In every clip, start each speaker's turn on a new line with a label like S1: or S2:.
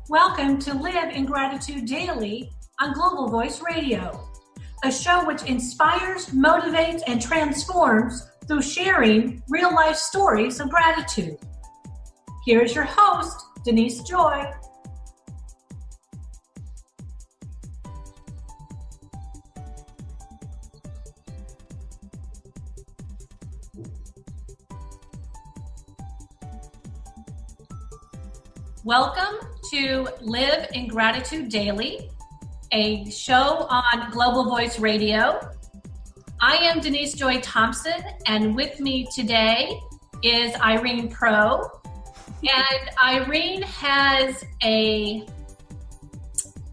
S1: Welcome to Live in Gratitude Daily on Global Voice Radio, a show which inspires, motivates, and transforms through sharing real-life stories of gratitude. Here is your host, Denise Joy. Welcome to Live in Gratitude Daily, a show on Global Voice Radio. I am Denise Joy Thompson, and with me today is Irene Pro. And Irene has a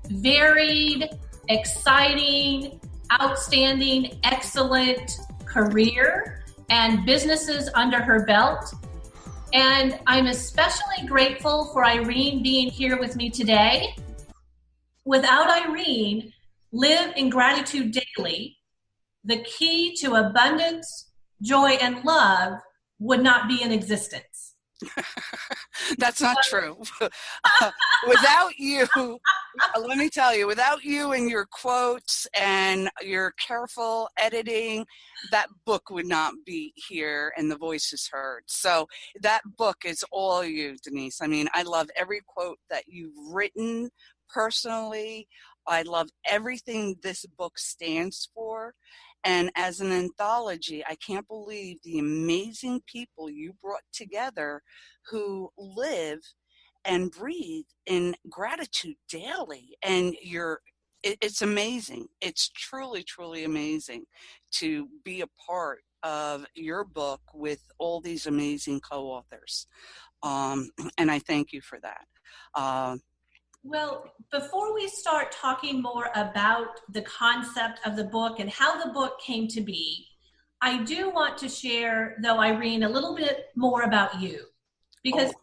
S1: varied, exciting, outstanding, excellent career and businesses under her belt. And I'm especially grateful for Irene being here with me today. Without Irene, Live in Gratitude Daily, the key to abundance, joy, and love would not be in existence.
S2: That's not true. Without you, let me tell you, without you and your quotes and your careful editing, that book would not be here and the voices heard. So that book is all you, Denise. I mean, I love every quote that you've written personally. I love everything this book stands for. And as an anthology, I can't believe the amazing people you brought together who live and breathe in gratitude daily. And it's amazing. It's truly, truly amazing to be a part of your book with all these amazing co-authors. And I thank you for that.
S1: Well, before we start talking more about the concept of the book and how the book came to be, I do want to share, though, Irene, a little bit more about you. Because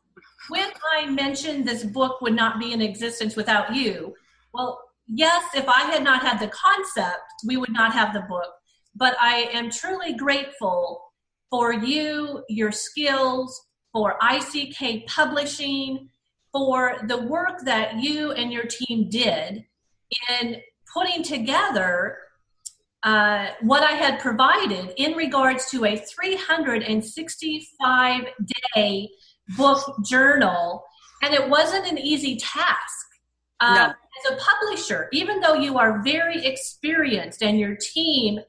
S1: when I mentioned this book would not be in existence without you, well, yes, if I had not had the concept, we would not have the book. But I am truly grateful for you, your skills, for ICK Publishing, for the work that you and your team did in putting together what I had provided in regards to a 365-day book journal. And it wasn't an easy task.
S2: No.
S1: As a publisher, even though you are very experienced and your team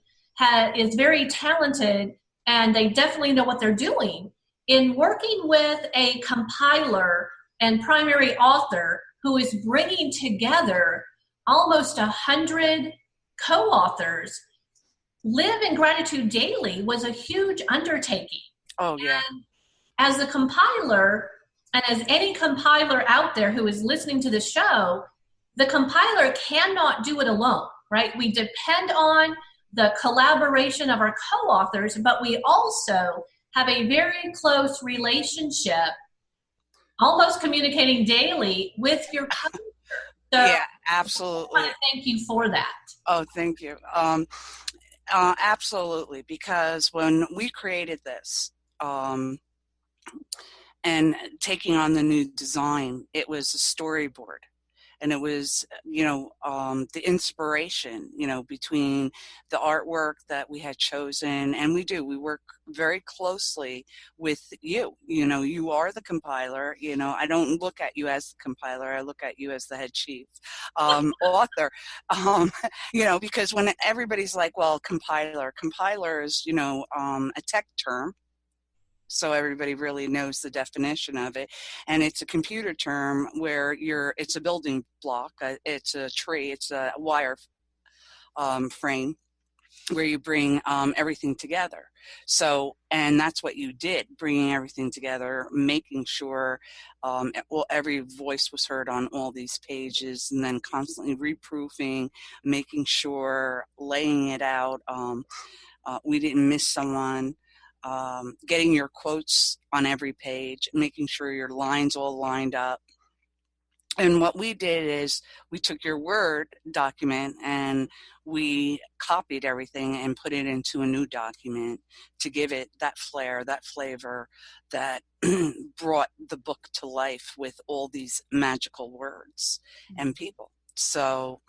S1: is very talented and they definitely know what they're doing, in working with a compiler and primary author who is bringing together almost 100 co-authors, Live in Gratitude Daily was a huge undertaking.
S2: Oh, yeah.
S1: And as a compiler, and as any compiler out there who is listening to the show, the compiler cannot do it alone, right? We depend on the collaboration of our co-authors, but we also have a very close relationship, almost communicating daily with your publisher. So
S2: yeah, absolutely.
S1: I want to thank you for that.
S2: Oh, thank you. Absolutely, because when we created this and taking on the new design, it was a storyboard. And it was, the inspiration, between the artwork that we had chosen. And we work very closely with you. You are the compiler. I don't look at you as the compiler. I look at you as the head chief author, because when everybody's like, well, compiler is, a tech term. So everybody really knows the definition of it. And it's a computer term where it's a building block, it's a tree, it's a wire frame where you bring everything together. So, and that's what you did, bringing everything together, making sure every voice was heard on all these pages, and then constantly reproofing, making sure, laying it out, we didn't miss someone. Getting your quotes on every page, making sure your lines all lined up, And what we did is we took your Word document and we copied everything and put it into a new document to give it that flair, that flavor that brought the book to life with all these magical words and people. So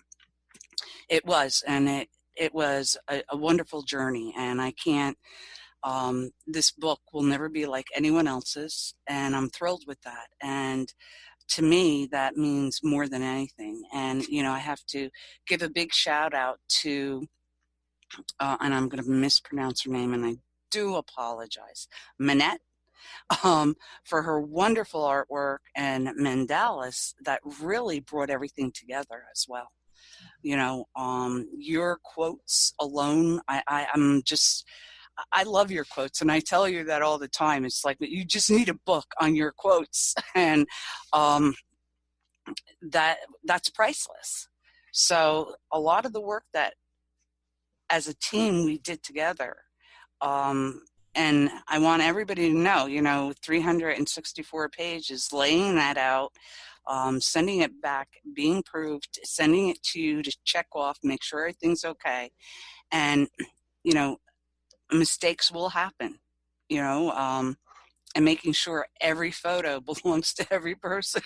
S2: it was, and it was a wonderful journey, and I can't, this book will never be like anyone else's, and I'm thrilled with that. And to me, that means more than anything. And, you know, I have to give a big shout out to, and I'm going to mispronounce her name, and I do apologize, Manette, for her wonderful artwork, and Mandalis that really brought everything together as well. You know, your quotes alone, I love your quotes, and I tell you that all the time. It's like you just need a book on your quotes, and that's priceless. So a lot of the work that as a team we did together, and I want everybody to know, you know, 364 pages, laying that out, sending it back, being proved, sending it to you to check off, make sure everything's okay. And, you know, mistakes will happen, you know, and making sure every photo belongs to every person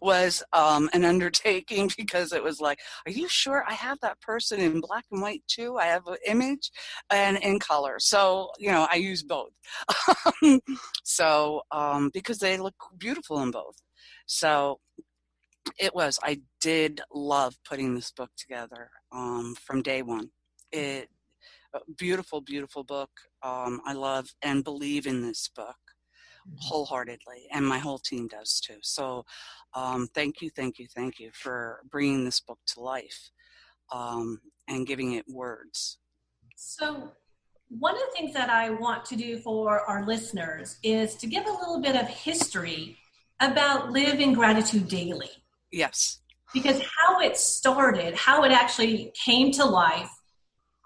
S2: was an undertaking, because it was like, are you sure I have that person in black and white too? I have an image and in color. So, you know, I use both. So, because they look beautiful in both. So I did love putting this book together from day one. Beautiful, beautiful book. I love and believe in this book wholeheartedly, and my whole team does too. So thank you for bringing this book to life, and giving it words.
S1: So one of the things that I want to do for our listeners is to give a little bit of history about Live in Gratitude Daily.
S2: Yes.
S1: Because how it started, how it actually came to life,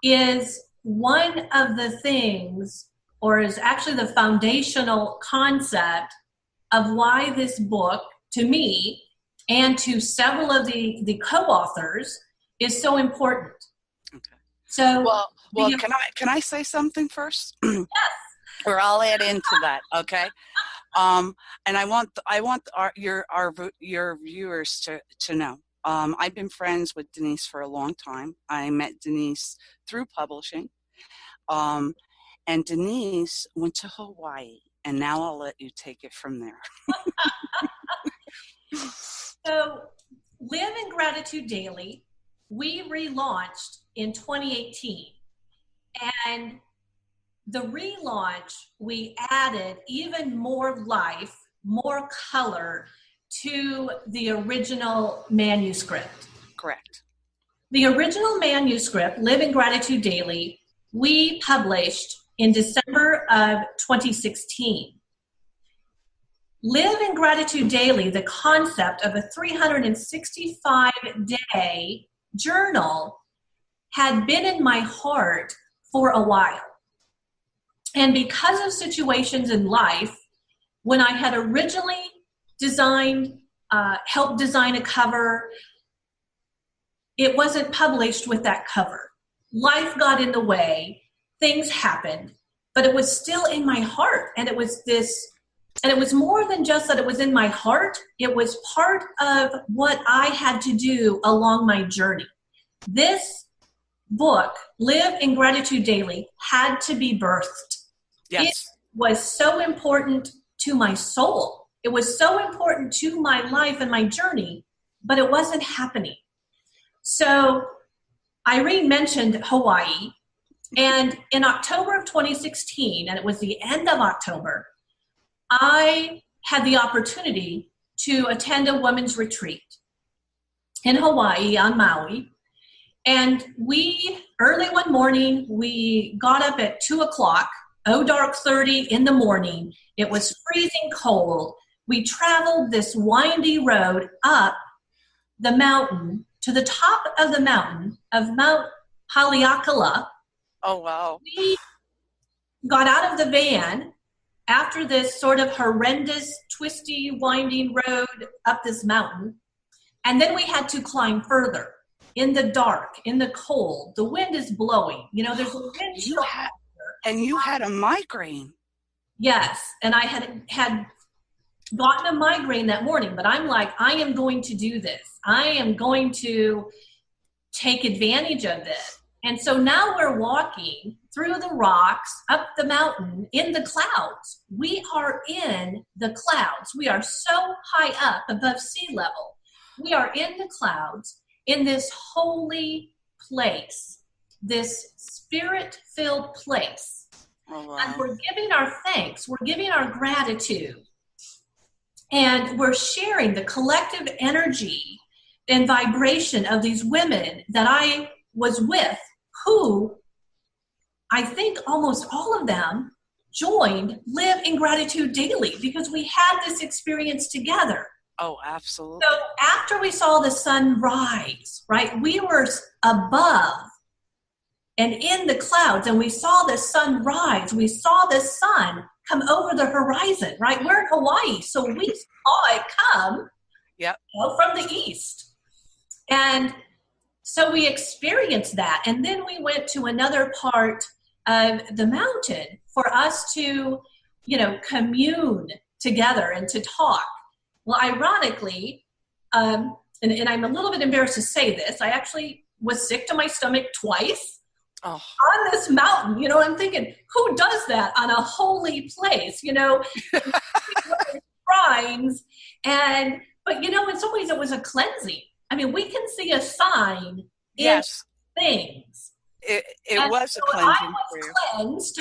S1: is one of the things, or is actually the foundational concept of why this book, to me and to several of the co-authors, is so important. Okay. So,
S2: well, can I say something first?
S1: Yes.
S2: Or I'll add into that. Okay. And I want your viewers to know. I've been friends with Denise for a long time. I met Denise through publishing. And Denise went to Hawaii, and now I'll let you take it from there.
S1: So, Live in Gratitude Daily, we relaunched in 2018. And the relaunch, we added even more life, more color to the original manuscript.
S2: Correct.
S1: The original manuscript, Live in Gratitude Daily, we published in December of 2016. Live in Gratitude Daily, the concept of a 365-day journal, had been in my heart for a while. And because of situations in life, when I had originally helped design a cover, it wasn't published with that cover. Life got in the way, things happened, but it was still in my heart. And it was more than just that it was in my heart, it was part of what I had to do along my journey. This book, Live in Gratitude Daily, had to be birthed.
S2: Yes.
S1: It was so important to my soul. It was so important to my life and my journey, but it wasn't happening. So Irene mentioned Hawaii, and in October of 2016, and it was the end of October, I had the opportunity to attend a women's retreat in Hawaii on Maui. And early one morning, we got up at 2:00, dark 30 in the morning. It was freezing cold. We traveled this windy road up the mountain to the top of the mountain of Mount Haleakala.
S2: Oh, wow.
S1: We got out of the van after this sort of horrendous, twisty, winding road up this mountain. And then we had to climb further in the dark, in the cold. The wind is blowing. You know, there's a wind chill.
S2: And you had a migraine.
S1: Yes. And I had gotten a migraine that morning, but I'm like, I am going to do this. I am going to take advantage of this. And so now we're walking through the rocks, up the mountain, in the clouds. We are in the clouds. We are so high up above sea level. We are in the clouds in this holy place, this spirit-filled place.
S2: Oh, wow.
S1: And we're giving our thanks. We're giving our gratitude. And we're sharing the collective energy and vibration of these women that I was with, who I think almost all of them joined Live in Gratitude Daily because we had this experience together.
S2: Oh, absolutely.
S1: So after we saw the sun rise, right, we were above and in the clouds, and we saw the sun rise. We saw the sun come over the horizon, right? We're in Hawaii, so we saw it come from the east. And so we experienced that. And then we went to another part of the mountain for us to, you know, commune together and to talk. Well, ironically, and I'm a little bit embarrassed to say this, I actually was sick to my stomach twice. Oh. On this mountain, you know, I'm thinking, who does that on a holy place, you know, shrines, but you know, in some ways it was a cleansing. I mean, we can see a sign in things.
S2: It was a cleansing.
S1: I was cleansed.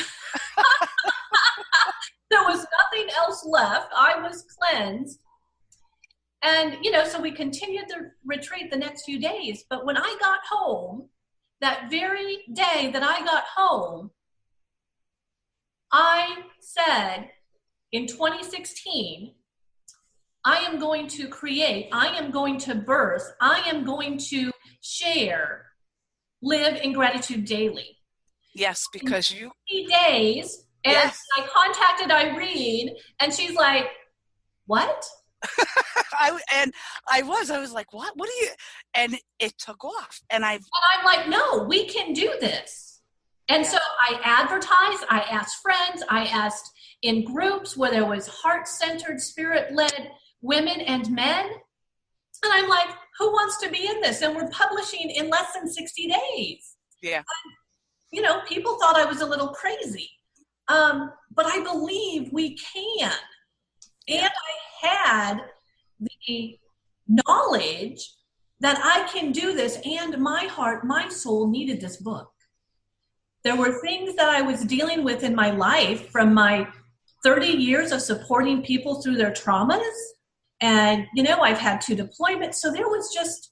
S1: There was nothing else left. I was cleansed. And, you know, so we continued the retreat the next few days. But when I got home, that very day that I got home, I said in 2016, I am going to create, I am going to birth, I am going to share Live in Gratitude Daily.
S2: Yes, because in
S1: 3 days, and I contacted Irene, and she's like, what?
S2: I was like, what do you, and it took off. And I'm
S1: like, no, we can do this. And so I advertised, I asked friends, I asked in groups where there was heart-centered, spirit-led women and men. And I'm like, who wants to be in this? And we're publishing in less than 60 days.
S2: Yeah.
S1: And, you know, people thought I was a little crazy. But I believe we can. And I had the knowledge that I can do this, and my heart, my soul needed this book. There were things that I was dealing with in my life from my 30 years of supporting people through their traumas. And, you know, I've had 2 deployments. So there was just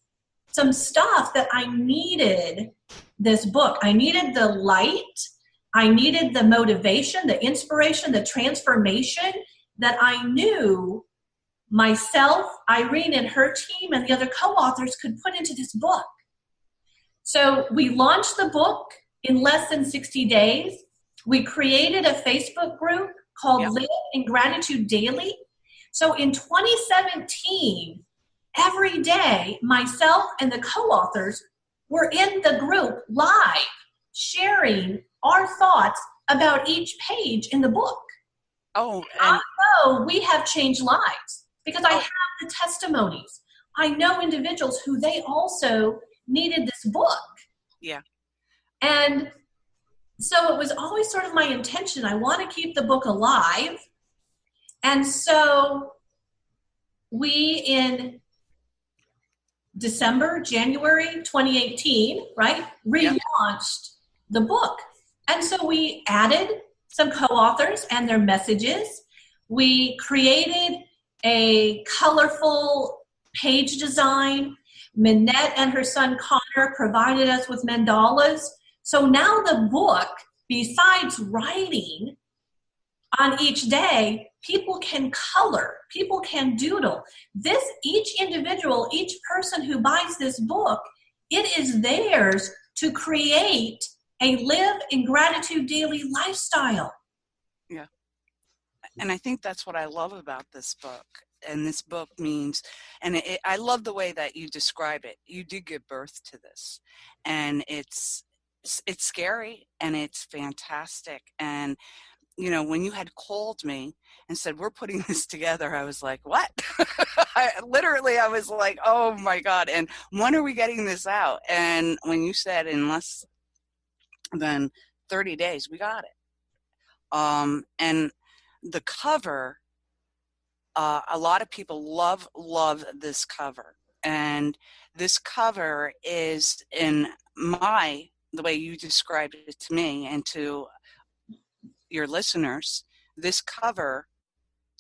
S1: some stuff that I needed this book. I needed the light. I needed the motivation, the inspiration, the transformation that I knew myself, Irene, and her team and the other co-authors could put into this book. So we launched the book in less than 60 days. We created a Facebook group called Live in Gratitude Daily. So in 2017, every day, myself and the co-authors were in the group live, sharing our thoughts about each page in the book.
S2: Oh,
S1: I know we have changed lives because I have the testimonies. I know individuals who they also needed this book.
S2: Yeah.
S1: And so it was always sort of my intention. I want to keep the book alive. And so we, in January 2018, right, relaunched the book. And so we added some co-authors and their messages. We created a colorful page design. Minette and her son Connor provided us with mandalas. So now the book, besides writing on each day, people can color, people can doodle. Each individual, each person who buys this book, it is theirs to create a Live in Gratitude Daily lifestyle.
S2: Yeah. And I think that's what I love about this book and this book means, and I love the way that you describe it. You did give birth to this, and it's scary and it's fantastic. And when you had called me and said, we're putting this together, I was like, what? I was like, oh my God. And when are we getting this out? And when you said in less than 30 days, we got it. And the cover, a lot of people love this cover. And this cover is the way you described it to me and to your listeners, this cover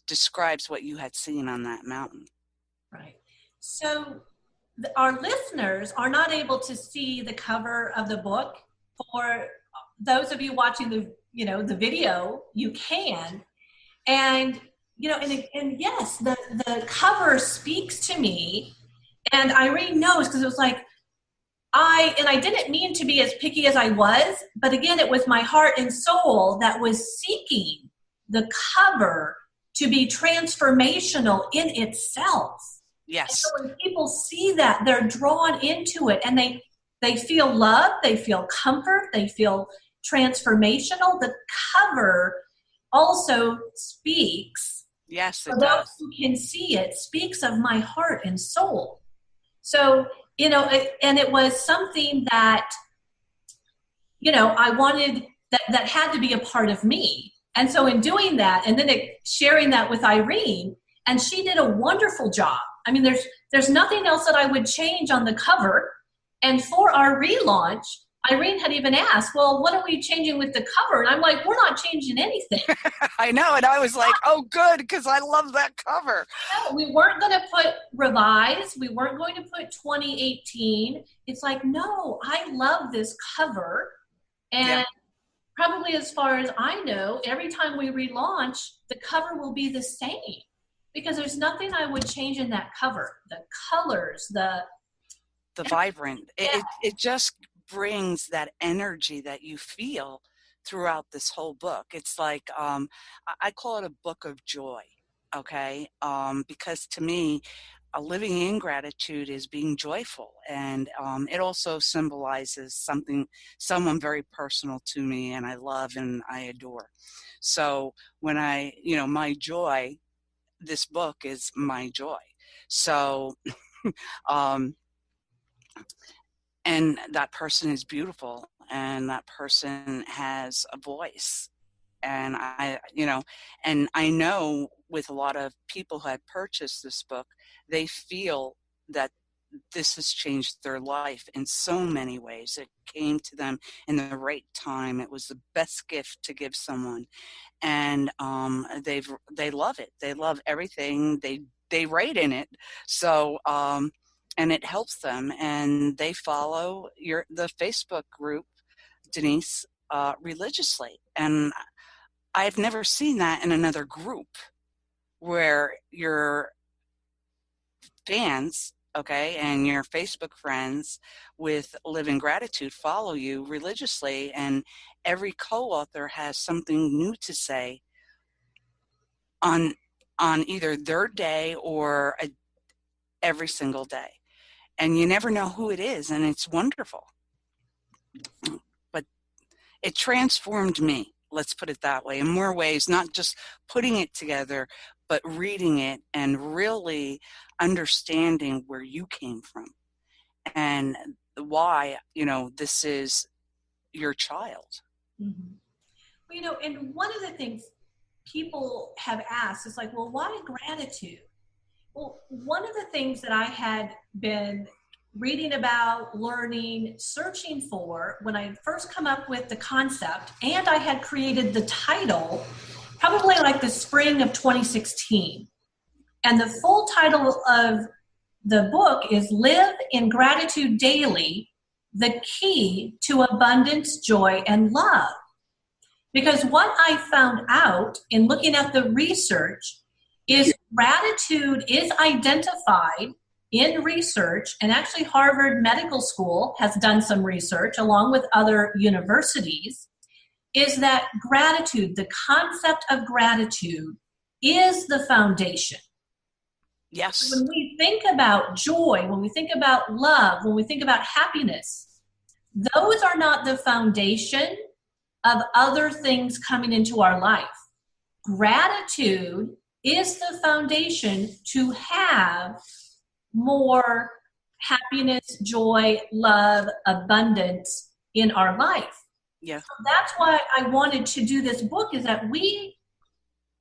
S2: describes what you had seen on that mountain.
S1: Right. So our listeners are not able to see the cover of the book. For those of you watching the video, you can. And, and yes, the cover speaks to me, and Irene knows, because it was like, I didn't mean to be as picky as I was, but again, it was my heart and soul that was seeking the cover to be transformational in itself.
S2: Yes.
S1: And so when people see that, they're drawn into it, and they feel love, they feel comfort, they feel transformational. The cover also speaks.
S2: Yes, it
S1: for
S2: does.
S1: those who can see it, speaks of my heart and soul. So, and it was something that, I wanted that had to be a part of me. And so in doing that, and then sharing that with Irene, and she did a wonderful job. I mean, there's nothing else that I would change on the cover. And for our relaunch, Irene had even asked, well, what are we changing with the cover? And I'm like, we're not changing anything.
S2: I know. And I was like, oh, good, because I love that cover.
S1: No, we weren't going to put revise. We weren't going to put 2018. It's like, no, I love this cover. And probably as far as I know, every time we relaunch, the cover will be the same, because there's nothing I would change in that cover. The colors, the
S2: vibrant. It just brings that energy that you feel throughout this whole book. It's like, I call it a book of joy, okay? Because to me, living in gratitude is being joyful, and it also symbolizes someone very personal to me, and I love and I adore. So when my joy, this book is my joy. So, and that person is beautiful, and that person has a voice. And and I know with a lot of people who had purchased this book, they feel that this has changed their life in so many ways. It came to them in the right time. It was the best gift to give someone. And they love it. They love everything. They write in it. So, and it helps them, and they follow the Facebook group, Denise, religiously. And I've never seen that in another group, where your fans, okay, and your Facebook friends with Live in Gratitude follow you religiously, and every co-author has something new to say on either their day or every single day. And you never know who it is, and it's wonderful. But it transformed me, let's put it that way, in more ways, not just putting it together, but reading it and really understanding where you came from and why, this is your child.
S1: Mm-hmm. Well, and one of the things people have asked is like, well, why gratitude? Well, one of the things that I had been reading about, learning, searching for when I first come up with the concept, and I had created the title probably like the spring of 2016. And the full title of the book is Live in Gratitude Daily, the Key to Abundance, Joy, and Love. Because what I found out in looking at the research is gratitude is identified in research, and actually Harvard Medical School has done some research along with other universities, is that gratitude, the concept of gratitude, is the foundation.
S2: Yes.
S1: When we think about joy, when we think about love, when we think about happiness, those are not the foundation of other things coming into our life. Gratitude is the foundation to have more happiness, joy, love, abundance in our life.
S2: Yeah.
S1: So that's why I wanted to do this book, is that we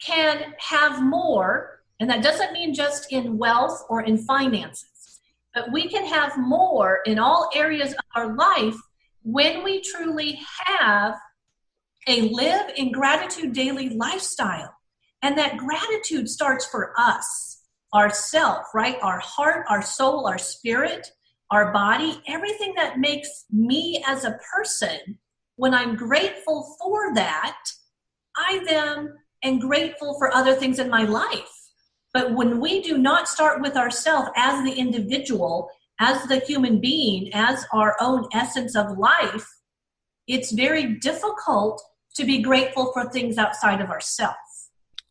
S1: can have more, and that doesn't mean just in wealth or in finances, but we can have more in all areas of our life when we truly have a live in gratitude daily lifestyle. And that gratitude starts for us, ourself, right? Our heart, our soul, our spirit, our body, everything that makes me as a person. When I'm grateful for that, I then am grateful for other things in my life. But when we do not start with ourselves as the individual, as the human being, as our own essence of life, it's very difficult to be grateful for things outside of ourselves.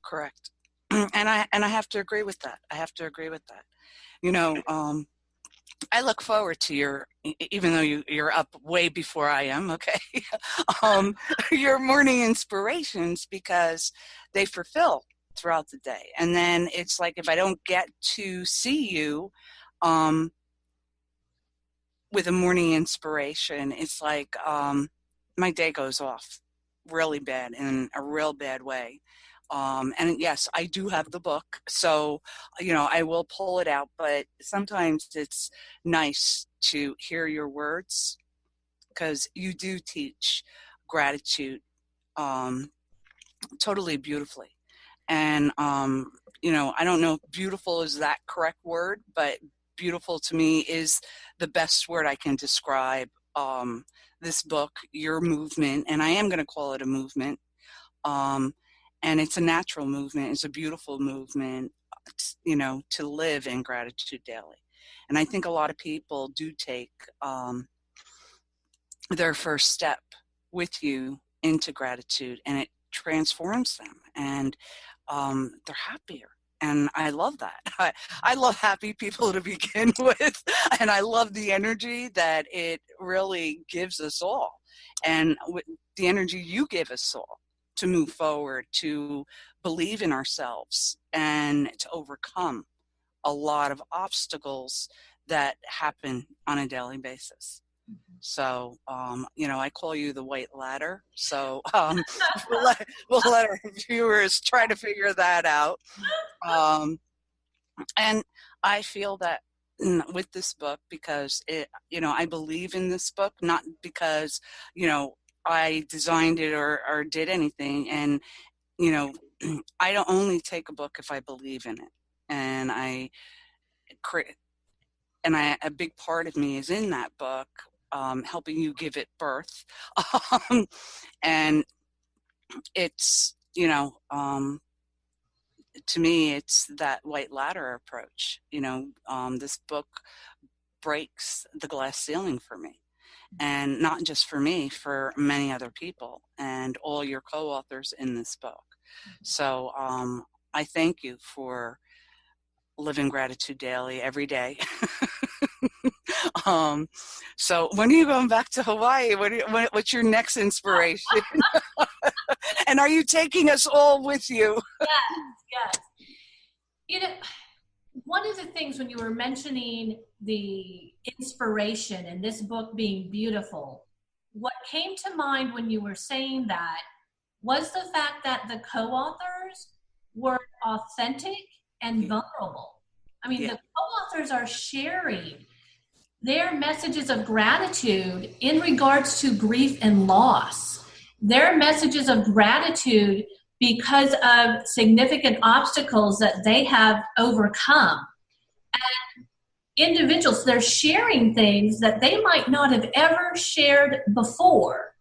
S2: Correct. And I have to agree with that. I have to agree with that. You know, I look forward to your, even though you're up way before I am, okay, your morning inspirations, because they fulfill throughout the day. And then it's like, if I don't get to see you with a morning inspiration, it's like my day goes off really bad, in a real bad way. And yes, I do have the book, so, you know, I will pull it out, but sometimes it's nice to hear your words, because you do teach gratitude totally beautifully. And, you know, I don't know if beautiful is that correct word, but beautiful to me is the best word I can describe this book, your movement, and I am going to call it a movement. And it's a natural movement. It's a beautiful movement, you know, to live in gratitude daily. And I think a lot of people do take their first step with you into gratitude, and it transforms them, and they're happier. And I love that. I love happy people to begin with, and I love the energy that it really gives us all, and the energy you give us all to move forward, to believe in ourselves, and to overcome a lot of obstacles that happen on a daily basis. So, you know, I call you the white ladder. So we'll let our viewers try to figure that out. And I feel that with this book, because it, you know, I believe in this book, not because, you know, I designed it or did anything. And, you know, I don't only take a book if I believe in it. And a big part of me is in that book, helping you give it birth. And it's, you know, to me, it's that white ladder approach. You know, this book breaks the glass ceiling for me. And not just for me, for many other people and all your co-authors in this book. So I thank you for living gratitude daily every day. So when are you going back to Hawaii? What's your next inspiration? And are you taking us all with you?
S1: Yes. You know, one of the things when you were mentioning the inspiration and this book being beautiful, what came to mind when you were saying that was the fact that the co-authors were authentic and vulnerable. I mean, the co-authors are sharing their messages of gratitude in regards to grief and loss, their messages of gratitude because of significant obstacles that they have overcome. And individuals, they're sharing things that they might not have ever shared before,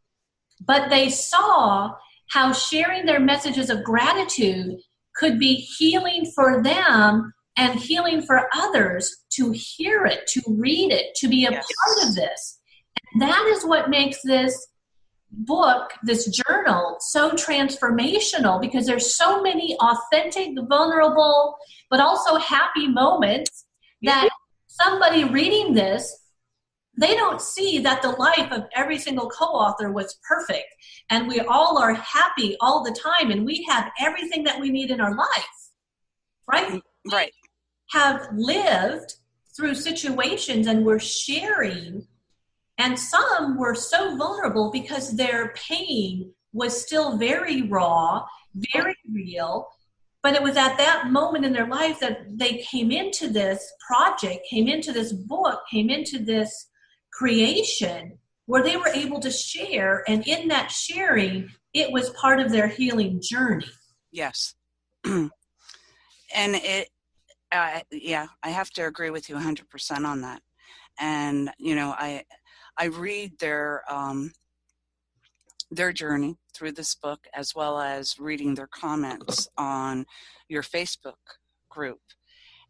S1: but they saw how sharing their messages of gratitude could be healing for them and healing for others to hear it, to read it, to be a part of this. And that is what makes this book, this journal, so transformational because there's so many authentic, vulnerable, but also happy moments that somebody reading this, they don't see that the life of every single co-author was perfect and we all are happy all the time and we have everything that we need in our life, right?
S2: Right.
S1: We have lived through situations and we're sharing, and some were so vulnerable because their pain was still very raw, very real. But it was at that moment in their life that they came into this project, came into this book, came into this creation where they were able to share. And in that sharing, it was part of their healing journey.
S2: Yes. And yeah, I have to agree with you 100% on that. And, you know, I read their journey through this book, as well as reading their comments on your Facebook group.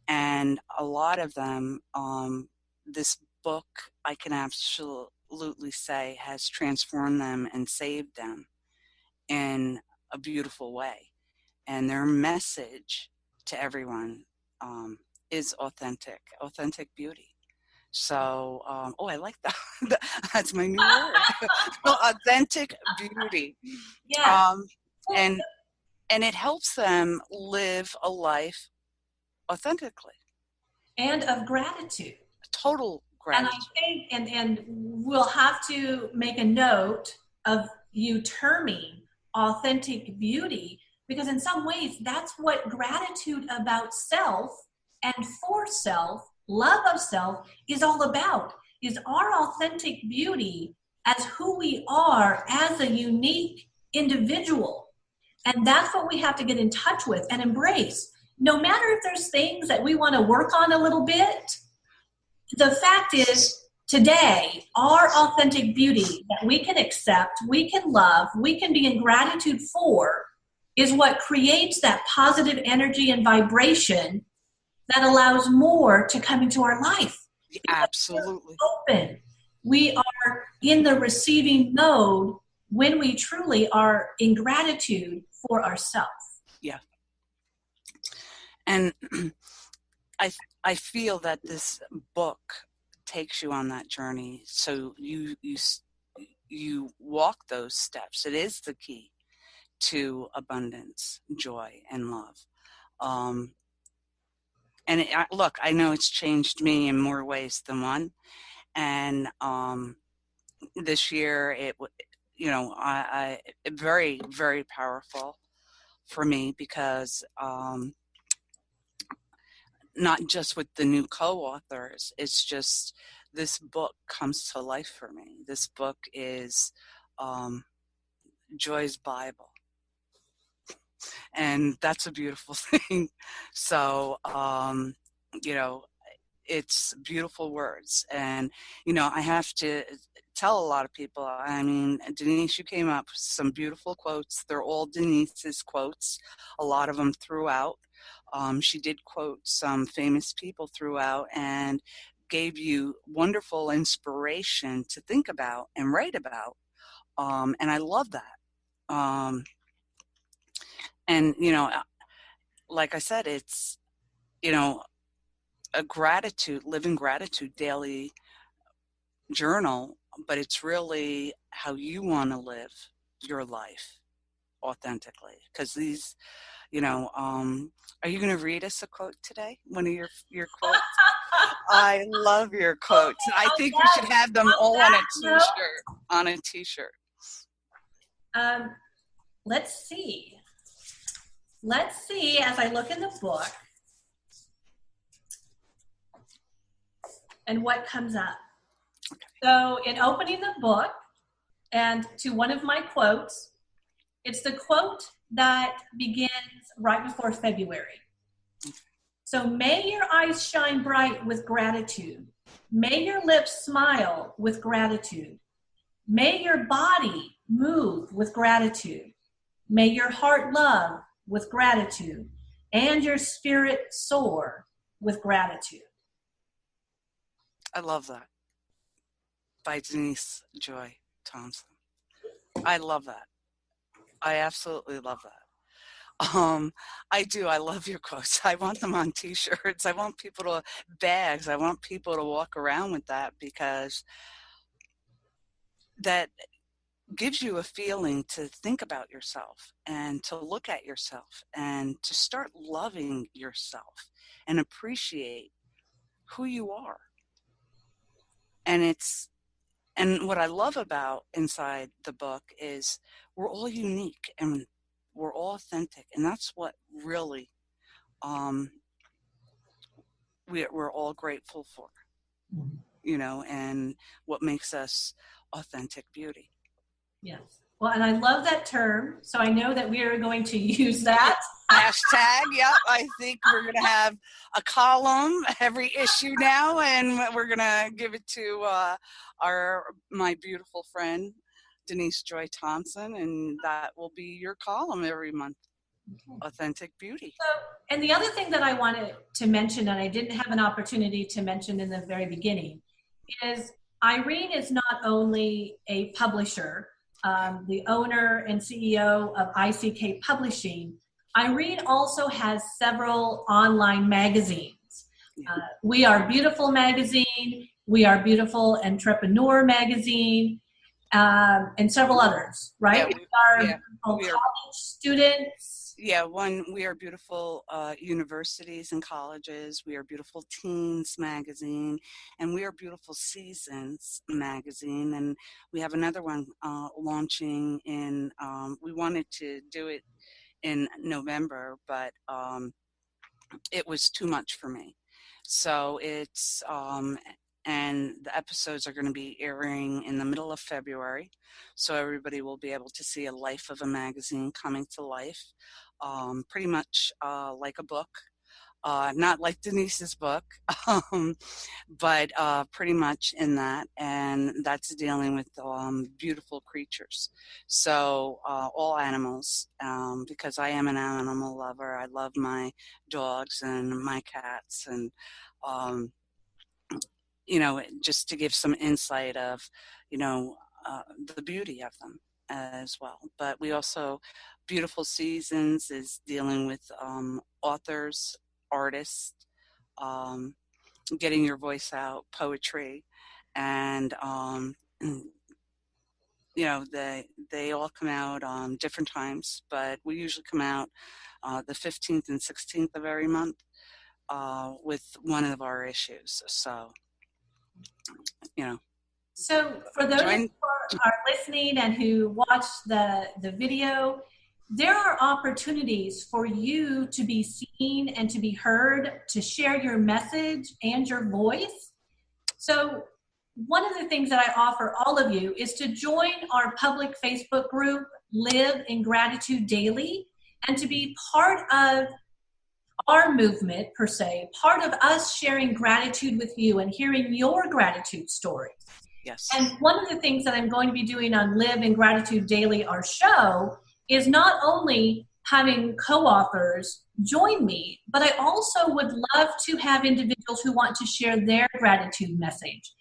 S2: And a lot of them, this book, I can absolutely say, has transformed them and saved them in a beautiful way. And their message to everyone is authentic beauty. So, I like that. That's my new word. Authentic beauty.
S1: Yeah.
S2: And it helps them live a life authentically.
S1: And of gratitude.
S2: Total gratitude.
S1: And I think, and we'll have to make a note of you terming authentic beauty, because in some ways that's what gratitude about self and for self, love of self, is all about, is our authentic beauty as who we are as a unique individual. And that's what we have to get in touch with and embrace. No matter if there's things that we want to work on a little bit, the fact is, today, our authentic beauty that we can accept, we can love, we can be in gratitude for, is what creates that positive energy and vibration that allows more to come into our life.
S2: Absolutely.
S1: Open. We are in the receiving mode when we truly are in gratitude for ourselves.
S2: Yeah. And I feel that this book takes you on that journey. So you walk those steps. It is the key to abundance, joy, and love. And look, I know it's changed me in more ways than one. And this year, I very, very powerful for me because not just with the new co-authors, it's just this book comes to life for me. This book is Joy's Bible. And that's a beautiful thing. So, it's beautiful words. And, I have to tell a lot of people, I mean, Denise, you came up with some beautiful quotes. They're all Denise's quotes, a lot of them throughout. She did quote some famous people throughout and gave you wonderful inspiration to think about and write about. And I love that. And, like I said, it's, a gratitude, living gratitude daily journal, but it's really how you want to live your life authentically. Because these, are you going to read us a quote today? One of your quotes? I love your quotes. I think we should have them all on a t-shirt.
S1: Let's see. As I look in the book and what comes up. So in opening the book and to one of my quotes, it's the quote that begins right before February. So may your eyes shine bright with gratitude. May your lips smile with gratitude. May your body move with gratitude. May your heart love with gratitude, and your spirit soar with gratitude.
S2: I love that. By Denise Joy Thompson. I love that. I absolutely love that. I do. I love your quotes. I want them on t-shirts. I want people to bags. I want people to walk around with that, because that gives you a feeling to think about yourself and to look at yourself and to start loving yourself and appreciate who you are. And what I love about inside the book is we're all unique and we're all authentic, and that's what really we're all grateful for, and what makes us authentic beauty.
S1: Yes. Well, and I love that term, so I know that we are going to use that.
S2: Hashtag, yeah, I think we're going to have a column every issue now, and we're going to give it to my beautiful friend, Denise Joy Thompson, and that will be your column every month. Authentic beauty.
S1: So, and the other thing that I wanted to mention, and I didn't have an opportunity to mention in the very beginning, is Irene is not only a publisher, the owner and CEO of ICK Publishing. Irene also has several online magazines. We Are Beautiful magazine, We Are Beautiful Entrepreneur magazine, and several others, right?
S2: Yeah,
S1: we are college students.
S2: Yeah, We Are Beautiful Universities and Colleges, We Are Beautiful Teens magazine, and We Are Beautiful Seasons magazine. And we have another one launching in, we wanted to do it in November, but it was too much for me. So it's, and the episodes are going to be airing in the middle of February. So everybody will be able to see a life of a magazine coming to life. Pretty much like a book, not like Denise's book, but pretty much in that, and that's dealing with beautiful creatures. So all animals, because I am an animal lover. I love my dogs and my cats, and just to give some insight of, the beauty of them as well. But we also, Beautiful Seasons is dealing with authors, artists, getting your voice out, poetry, and they all come out on different times, but we usually come out the 15th and 16th of every month with one of our issues. So,
S1: So for those who are listening and who watch the video, there are opportunities for you to be seen and to be heard, to share your message and your voice. So one of the things that I offer all of you is to join our public Facebook group, Live in Gratitude Daily, and to be part of our movement, per se, part of us sharing gratitude with you and hearing your gratitude stories.
S2: Yes.
S1: And one of the things that I'm going to be doing on Live in Gratitude Daily, our show, is not only having co-authors join me, but I also would love to have individuals who want to share their gratitude message.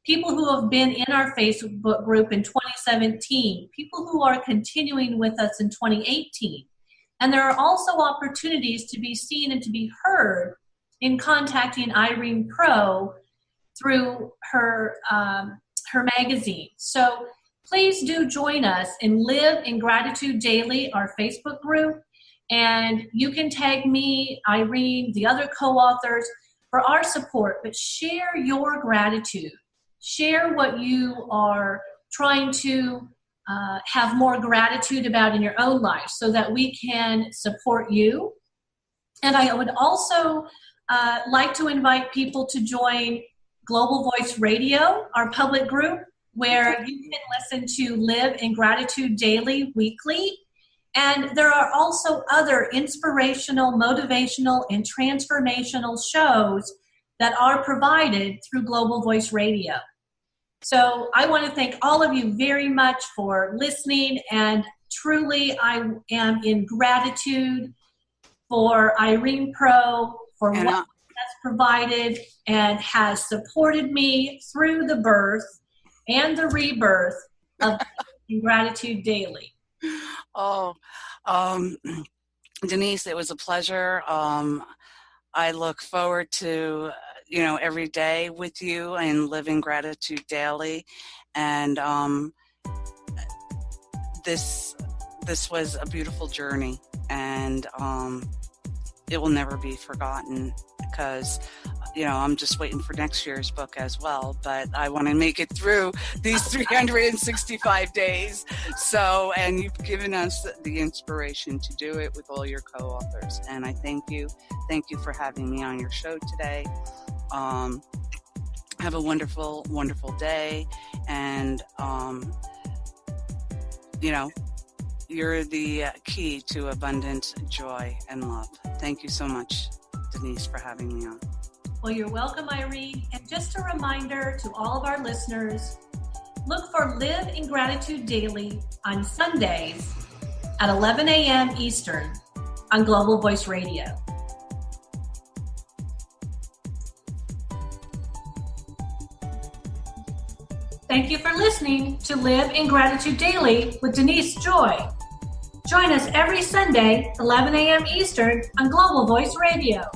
S1: People who have been in our Facebook group in 2017, people who are continuing with us in 2018. And there are also opportunities to be seen and to be heard in contacting Irene Pro through her magazine. So please do join us and Live in Gratitude Daily, our Facebook group. And you can tag me, Irene, the other co-authors for our support, but share your gratitude. Share what you are trying to have more gratitude about in your own life so that we can support you. And I would also like to invite people to join Global Voice Radio, our public group, where you can listen to Live in Gratitude Daily weekly. And there are also other inspirational, motivational, and transformational shows that are provided through Global Voice Radio. So I want to thank all of you very much for listening, and truly I am in gratitude for Irene Pro for what has provided and has supported me through the birth and the rebirth of in Gratitude Daily.
S2: Oh, Denise, it was a pleasure. I look forward to, every day with you and living Gratitude Daily. And this was a beautiful journey, and it will never be forgotten, because I'm just waiting for next year's book as well, but I want to make it through these 365 days. So, and you've given us the inspiration to do it with all your co-authors, and I thank you. Thank you for having me on your show today. Have a wonderful, wonderful day, and you're the key to abundant joy and love. Thank you so much, Denise, for having me on.
S1: Well, you're welcome, Irene. And just a reminder to all of our listeners, look for Live in Gratitude Daily on Sundays at 11 a.m. Eastern on Global Voice Radio. Thank you for listening to Live in Gratitude Daily with Denise Joy. Join us every Sunday, 11 a.m. Eastern on Global Voice Radio.